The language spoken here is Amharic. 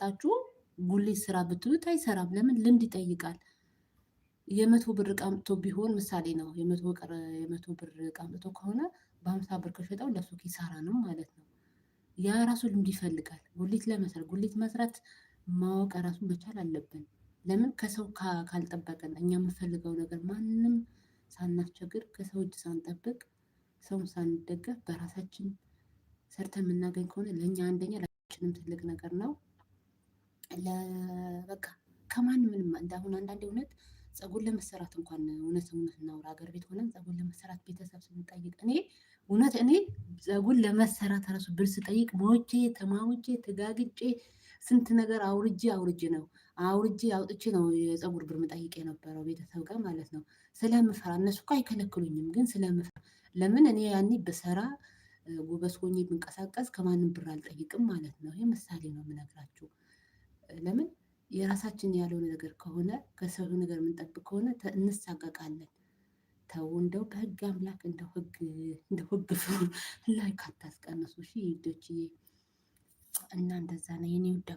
ሰታችሁ ጉሊት ስራ ብትሉት አይሰራም። ለምን? ልምድ ይጠይቃል። የመቶ ብር እቃ አምጥቶ ቢሆን ምሳሌ ነው። የመቶ ብር እቃ አምጥቶ ከሆነ በ50 ብር ከሸጠው ለሱ ኪሳራ ነው ማለት ነው። ያ ራሱ ልምድ ይፈልጋል። ጉሊት መስራት ማወቅ ራሱን መቻል አለብን። ለምን? ከሰው ካልጠበቅን እኛ የምንፈልገው ነገር ማንም ሳናስቸግር ከሰው እጅ ሳንጠብቅ ሰውን ሳንደገፍ በራሳችን ሰርተን የምናገኝ ከሆነ ለእኛ አንደኛ ለችንም ትልቅ ነገር ነው። በቃ ከማንም ምንም እንዳሁን አንዳንዴ እውነት ፀጉር ለመሰራት እንኳን እውነት እናውራ ሀገር ቤት ሆነን ፀጉር ለመሰራት ቤተሰብ ስንጠይቅ እኔ ፀጉር ለመሰራት ራሱ ብር ስጠይቅ ሞቼ ተማሙቼ ተጋግጬ ስንት ነገር አውርጄ አውጥቼ ነው የፀጉር ብር ምጠይቅ የነበረው ቤተሰብ ጋር ማለት ነው። ስለምፈራ እነሱ እኮ አይከለክሉኝም፣ ግን ስለምፈራ ለምን እኔ ያኔ በሰራ ጎበዝ ሆኜ ብንቀሳቀስ ከማንም ብር አልጠይቅም ማለት ነው። ይሄ ምሳሌ ነው የምነግራችሁ። ለምን? የራሳችን ያልሆነ ነገር ከሆነ ከሰው ነገር የምንጠብቅ ከሆነ እንሳቀቃለን። ተው እንደው በህግ አምላክ እንደው ህግ ላይ ካታስቀንሱ እሺ ውዶችዬ። እና እንደዛ ነው የኔ ውድ